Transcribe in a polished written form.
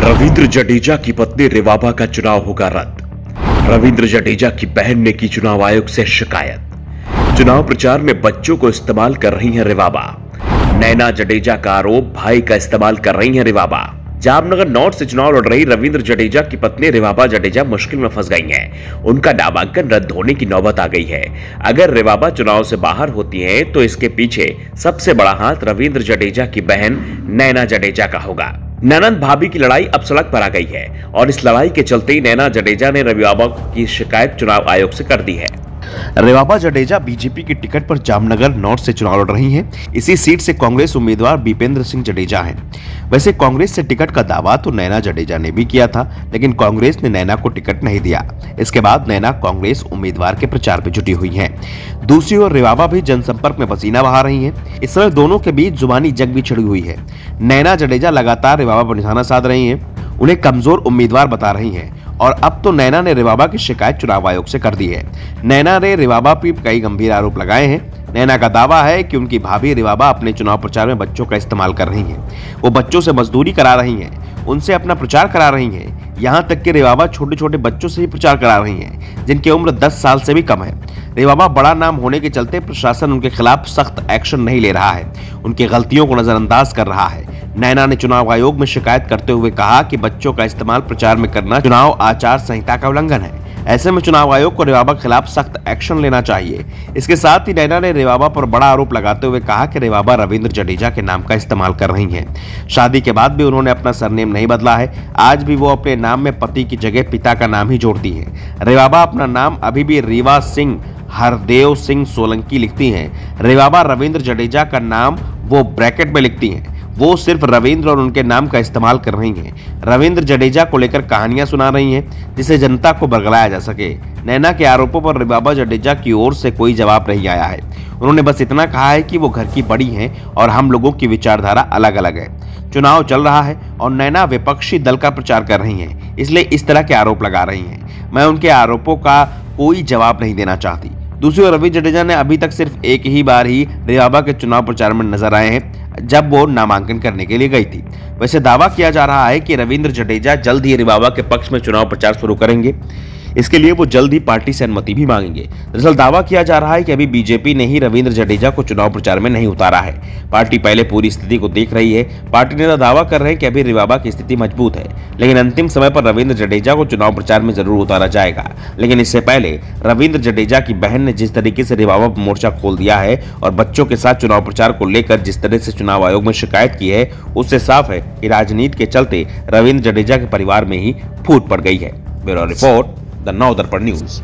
रविंद्र जडेजा की पत्नी रिवाबा का चुनाव होगा रद्द। रविंद्र जडेजा की बहन ने की चुनाव आयोग से शिकायत। चुनाव प्रचार में बच्चों को इस्तेमाल कर रही हैं रिवाबा। नैना जडेजा का आरोप, भाई का इस्तेमाल कर रही हैं रिवाबा। जामनगर नॉर्थ से चुनाव लड़ रही रविंद्र जडेजा की पत्नी रिवाबा जडेजा मुश्किल में फंस गई हैं। उनका नामांकन रद्द होने की नौबत आ गई है। अगर रिवाबा चुनाव से बाहर होती हैं तो इसके पीछे सबसे बड़ा हाथ रविंद्र जडेजा की बहन नैना जडेजा का होगा। ननंद भाभी की लड़ाई अब सड़क पर आ गई है और इस लड़ाई के चलते ही नैना जडेजा ने रिवाबा की शिकायत चुनाव आयोग से कर दी है। रिवाबा जडेजा बीजेपी की टिकट पर जामनगर नॉर्थ से चुनाव लड़ रही हैं। इसी सीट से कांग्रेस उम्मीदवार भूपेंद्र सिंह जडेजा हैं। वैसे कांग्रेस से टिकट का दावा तो नैना जडेजा ने भी किया था, लेकिन कांग्रेस ने नैना को टिकट नहीं दिया। इसके बाद नैना कांग्रेस उम्मीदवार के प्रचार में जुटी हुई हैं। दूसरी ओर रिवाबा भी जनसंपर्क में पसीना बहा रही हैं। इस समय दोनों के बीच जुबानी जंग भी छिड़ी हुई है। नैना जडेजा लगातार रिवाबा पर निशाना साध रही हैं, उन्हें कमजोर उम्मीदवार बता रही हैं और अब तो नैना ने रिवाबा की शिकायत चुनाव आयोग से कर दी है। नैना ने रिवाबा पर कई गंभीर आरोप लगाए हैं। नैना का दावा है कि उनकी भाभी रिवाबा अपने चुनाव प्रचार में बच्चों का इस्तेमाल कर रही हैं। वो बच्चों से मजदूरी करा रही हैं, उनसे अपना प्रचार करा रही हैं। यहाँ तक कि रिवाबा छोटे छोटे बच्चों से ही प्रचार करा रही हैं, जिनकी उम्र 10 साल से भी कम है। रिवाबा बड़ा नाम होने के चलते प्रशासन उनके खिलाफ सख्त एक्शन नहीं ले रहा है, उनकी गलतियों को नजरअंदाज कर रहा है। नैना ने चुनाव आयोग में शिकायत करते हुए कहा कि बच्चों का इस्तेमाल प्रचार में करना चुनाव आचार संहिता का उल्लंघन है। ऐसे में चुनाव आयोग को रिवाबा के खिलाफ सख्त एक्शन लेना चाहिए। इसके साथ ही नैना ने रिवाबा पर बड़ा आरोप लगाते हुए कहा कि रिवाबा रविंद्र जडेजा के नाम का इस्तेमाल कर रही हैं। शादी के बाद भी उन्होंने अपना सरनेम नहीं बदला है। आज भी वो अपने नाम में पति की जगह पिता का नाम ही जोड़ती हैं। रिवाबा अपना नाम अभी भी रीवा सिंह हरदेव सिंह सोलंकी लिखती हैं। रिवाबा रविंद्र जडेजा का नाम वो ब्रैकेट में लिखती हैं। वो सिर्फ रविंद्र और उनके नाम का इस्तेमाल कर रही हैं। रविंद्र जडेजा को लेकर कहानियां सुना रही हैं, जिसे जनता को बरगलाया जा सके। नैना के आरोपों पर रिवाबा जडेजा की ओर से कोई जवाब नहीं आया है। उन्होंने बस इतना कहा है कि वो घर की बड़ी हैं और हम लोगों की विचारधारा अलग अलग है। चुनाव चल रहा है और नैना विपक्षी दल का प्रचार कर रही हैं, इसलिए इस तरह के आरोप लगा रही हैं। मैं उनके आरोपों का कोई जवाब नहीं देना चाहती। दूसरी ओर रविंद्र जडेजा ने अभी तक सिर्फ एक ही बार ही रिवाबा के चुनाव प्रचार में नजर आए हैं, जब वो नामांकन करने के लिए गई थी। वैसे दावा किया जा रहा है कि रविंद्र जडेजा जल्द ही रिवाबा के पक्ष में चुनाव प्रचार शुरू करेंगे। इसके लिए वो जल्द ही पार्टी से अनुमति भी मांगेंगे। दरअसल दावा किया जा रहा है कि अभी बीजेपी ने ही रविंद्र जडेजा को चुनाव प्रचार में नहीं उतारा है। पार्टी पहले पूरी स्थिति को देख रही है। पार्टी नेता दावा कर रहे हैं कि अभी रिवाबा की स्थिति मजबूत है, लेकिन अंतिम समय पर रविंद्र जडेजा को चुनाव प्रचार में जरूर उतारा जाएगा। लेकिन इससे पहले रविंद्र जडेजा की बहन ने जिस तरीके से रिवाबा पर मोर्चा खोल दिया है और बच्चों के साथ चुनाव प्रचार को लेकर जिस तरह से चुनाव आयोग में शिकायत की है, उससे साफ है कि राजनीति के चलते रविंद्र जडेजा के परिवार में ही फूट पड़ गई है। Bureau report, the Navdarpan news.